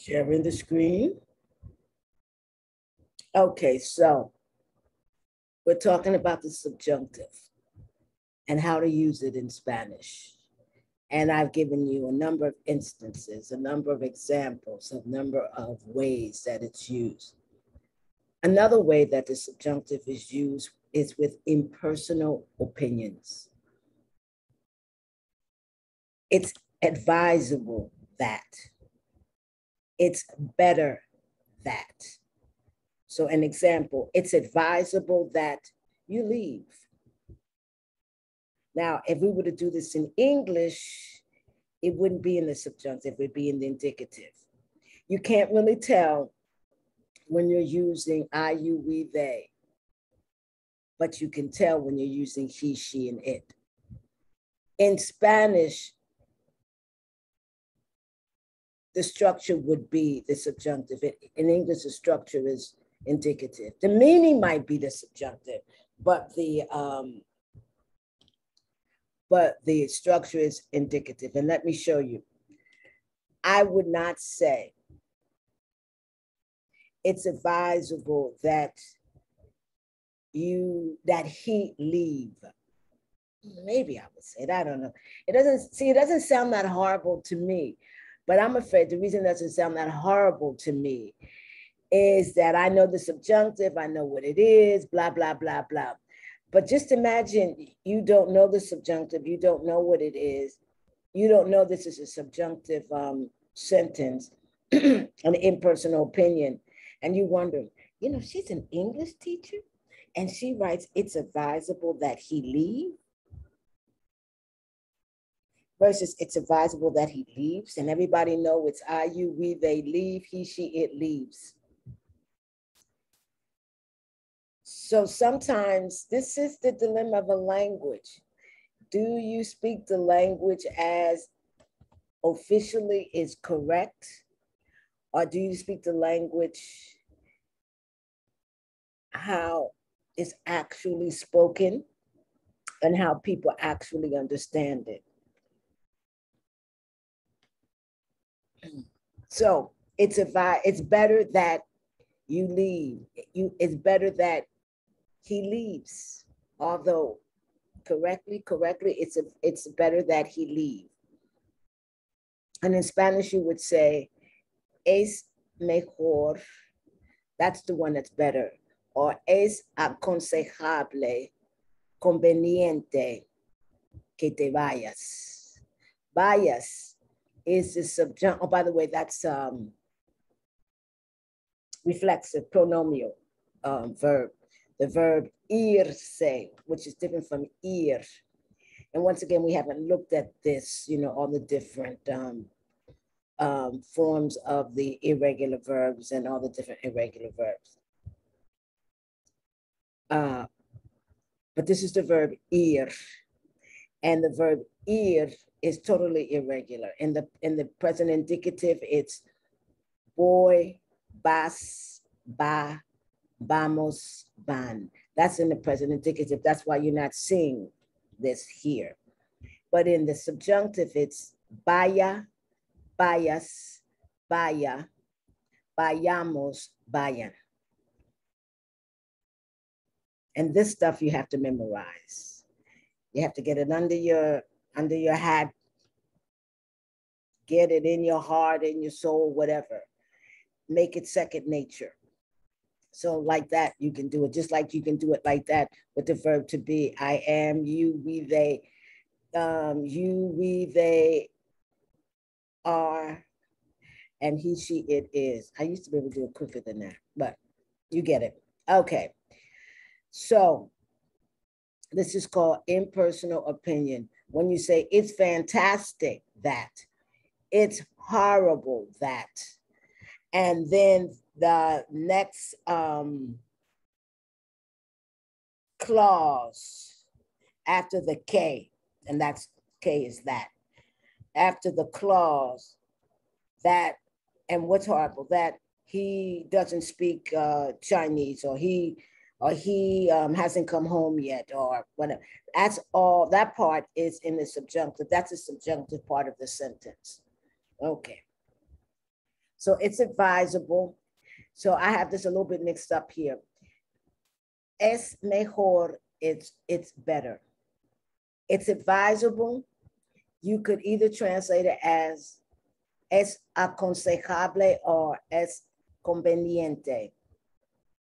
Sharing the screen. Okay, so we're talking about the subjunctive and how to use it in Spanish. And I've given you a number of instances, a number of examples, a number of ways that it's used. Another way that the subjunctive is used is with impersonal opinions. It's advisable that. It's better that. So an example, it's advisable that you leave. Now, if we were to do this in English, it wouldn't be in the subjunctive, it would be in the indicative. You can't really tell when you're using I, you, we, they, but you can tell when you're using he, she, and it. In Spanish, the structure would be the subjunctive. In English, the structure is indicative. The meaning might be the subjunctive, but the structure is indicative. And let me show you. I would not say it's advisable that he leave. Maybe I would say it, I don't know. It doesn't sound that horrible to me, but I'm afraid the reason it doesn't sound that horrible to me is that I know the subjunctive, I know what it is, blah, blah, blah, blah. But just imagine you don't know the subjunctive, you don't know what it is, you don't know this is a subjunctive sentence, an impersonal opinion, and you wonder, she's an English teacher and she writes, it's advisable that he leave, versus it's advisable that he leaves, and everybody know it's I, you, we, they leave, he, she, it leaves. So sometimes this is the dilemma of a language. Do you speak the language as officially is correct? Or do you speak the language how it's actually spoken and how people actually understand it? So it's better that you leave. It's better that he leaves. Although correctly, it's better that he leave. And in Spanish, you would say, es mejor, that's the one that's better, or es aconsejable, conveniente, que te vayas. Vayas is the subjunctive. Oh, by the way, that's reflexive pronominal verb. The verb irse, which is different from ir. And once again, we haven't looked at this, all the different forms of the irregular verbs and all the different irregular verbs. But this is the verb ir. And the verb ir is totally irregular. In the present indicative, it's voy, vas, va, vamos, van. That's in the present indicative. That's why you're not seeing this here. But in the subjunctive, it's vaya, vayas, vaya, vayamos, vayan. And this stuff you have to memorize. You have to get it under your hat, get it in your heart, in your soul, whatever. Make it second nature. So like that, you can do it, just like you can do it like that with the verb to be. I am, you, we, they, you, we, they are, and he, she, it is. I used to be able to do it quicker than that, but you get it. Okay. So this is called impersonal opinion. When you say it's fantastic that, it's horrible that, and then the next clause after the K, and that's K is that. After the clause that, and what's horrible, that he doesn't speak Chinese, or he hasn't come home yet, or whatever. That's all, that part is in the subjunctive. That's the subjunctive part of the sentence. Okay. So it's advisable. So I have this a little bit mixed up here. Es mejor, it's better. It's advisable. You could either translate it as es aconsejable or es conveniente.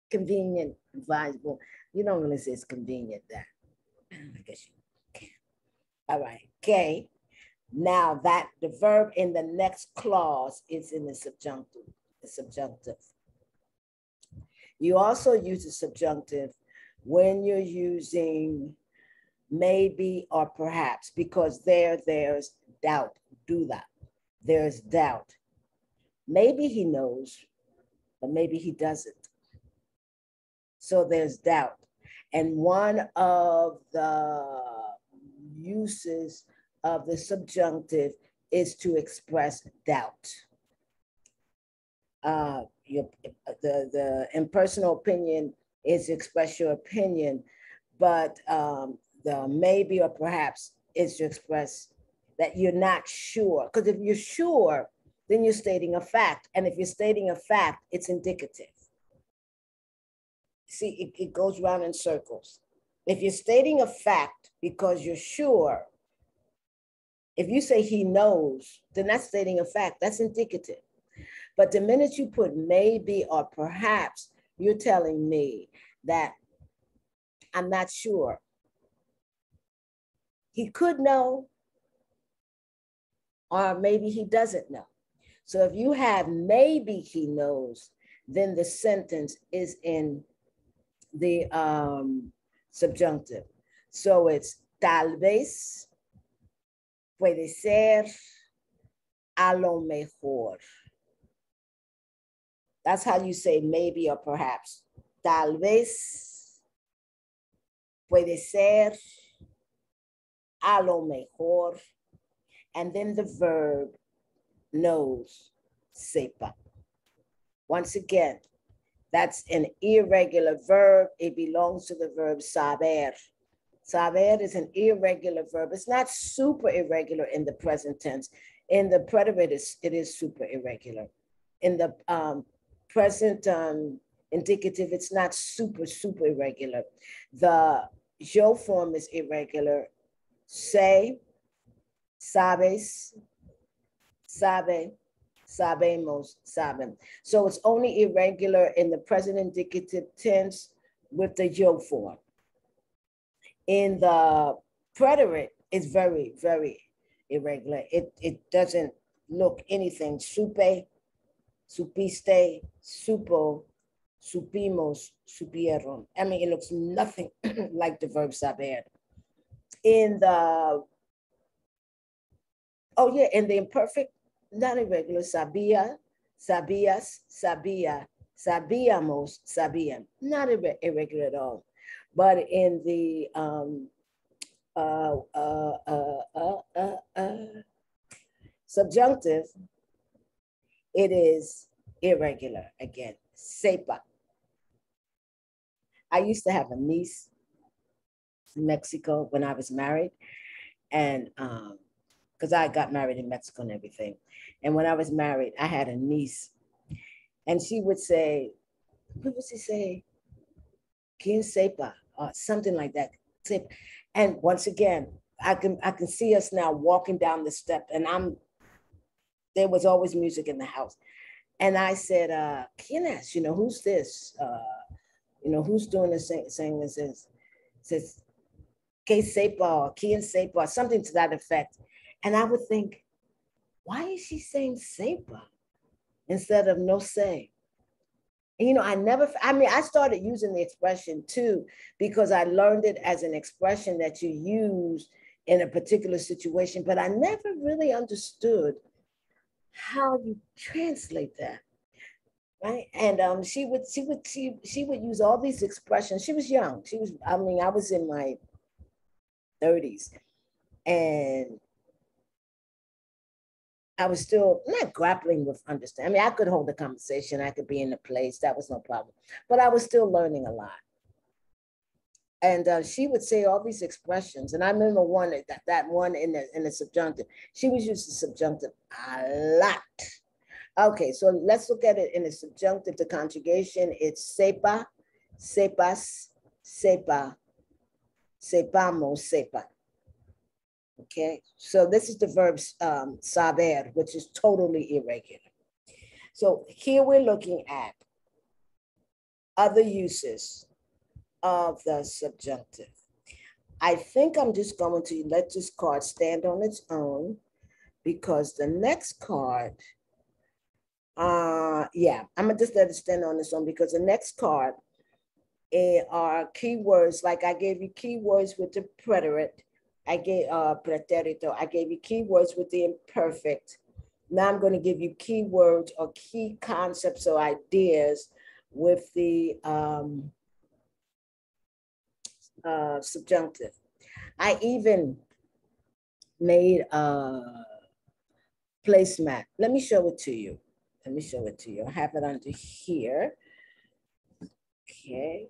Convenient, advisable. You don't really say it's convenient that. I guess you can. All right, okay. Now that the verb in the next clause is in the subjunctive. The subjunctive. You also use the subjunctive when you're using maybe or perhaps, because there's doubt. Do that. There's doubt. Maybe he knows, but maybe he doesn't. So there's doubt. And one of the uses of the subjunctive is to express doubt. The impersonal opinion is to express your opinion, but the maybe or perhaps is to express that you're not sure. Because if you're sure, then you're stating a fact. And if you're stating a fact, it's indicative. See, it goes round in circles. If you're stating a fact because you're sure, if you say he knows, then that's stating a fact. That's indicative. But the minute you put maybe or perhaps, you're telling me that I'm not sure. He could know, or maybe he doesn't know. So if you have maybe he knows, then the sentence is in the subjunctive. So it's tal vez, puede ser, a lo mejor. That's how you say maybe or perhaps. Tal vez, puede ser, a lo mejor. And then the verb knows, sepa. Once again, that's an irregular verb. It belongs to the verb saber. Saber is an irregular verb. It's not super irregular in the present tense. In the preterite, it is super irregular. In the present indicative, it's not super irregular. The yo form is irregular. Say, sabes, sabe, sabemos, saben. So it's only irregular in the present indicative tense with the yo form. In the preterite, it's very irregular. It doesn't look anything. Supe, supiste, supo, supimos, supieron. I mean, it looks nothing like the verb saber. In the, in the imperfect, not irregular, sabía, sabías, sabía, sabíamos, sabían. Not irregular at all. But in the subjunctive, it is irregular again. Sepa. I used to have a niece in Mexico when I was married, and because I got married in Mexico and everything. And when I was married, I had a niece, and she would say, what would she say? Quien sepa, or something like that. And once again, I can see us now walking down the step, and there was always music in the house. And I said, ¿Quién es? Who's this? Who's doing this, saying this? Says, que sepa, or quien sepa, or something to that effect. And I would think, why is she saying sepa instead of no sé? And, I started using the expression too, because I learned it as an expression that you use in a particular situation, but I never really understood how you translate that, right? And she would use all these expressions. She was young. I was in my 30s, and I was still not grappling with understanding. I could hold a conversation. I could be in a place. That was no problem. But I was still learning a lot. And she would say all these expressions. And I remember that one in the subjunctive. She was using the subjunctive a lot. Okay, so let's look at it in the subjunctive, the conjugation. It's sepa, sepas, sepa, sepamos, sepan. Okay, so this is the verb saber, which is totally irregular. So here we're looking at other uses of the subjunctive. I think I'm just going to let this card stand on its own because the next card, yeah, I'm gonna just let it stand on its own because the next card are keywords. Like I gave you keywords with the preterite. I gave preterito. I gave you keywords with the imperfect. Now I'm going to give you keywords or key concepts or ideas with the subjunctive. I even made a placemat. Let me show it to you. Let me show it to you. I have it under here. Okay.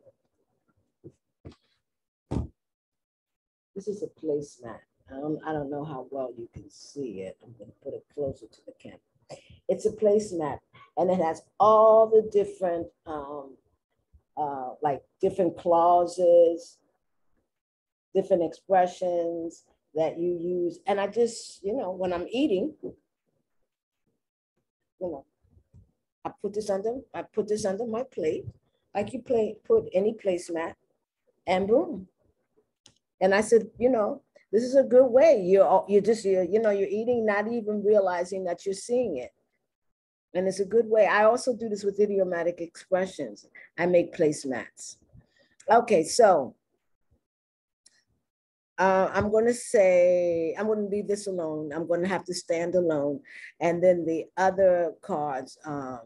This is a placemat. I don't know how well you can see it. I'm going to put it closer to the camera. It's a placemat, and it has all the different, like different clauses, different expressions that you use. And I just, when I'm eating, I put this under my plate, like you put any placemat, and boom. And I said, this is a good way. You're eating, not even realizing that you're seeing it. And it's a good way. I also do this with idiomatic expressions. I make placemats. Okay, so I'm going to leave this alone. I'm going to have to stand alone. And then the other cards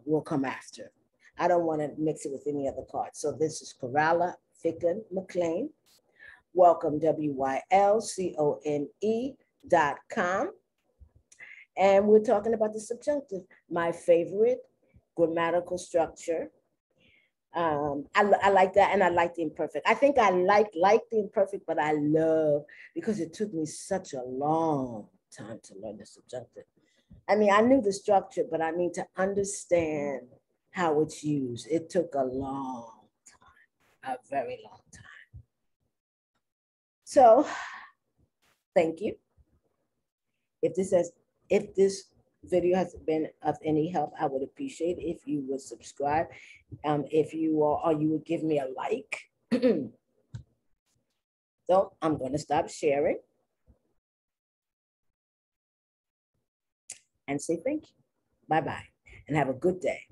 will come after. I don't want to mix it with any other cards. So this is Coralla Ficken McLean. Welcome, WYLCONE.com. And we're talking about the subjunctive, my favorite grammatical structure. I like that, and I like the imperfect. I think I like the imperfect, but I love, because it took me such a long time to learn the subjunctive. I mean, I knew the structure, but I mean to understand how it's used. It took a long time, a very long time. So, thank you. If this video has been of any help, I would appreciate it if you would subscribe. If you are, or you would give me a like. So I'm going to stop sharing and say thank you. Bye-bye, and have a good day.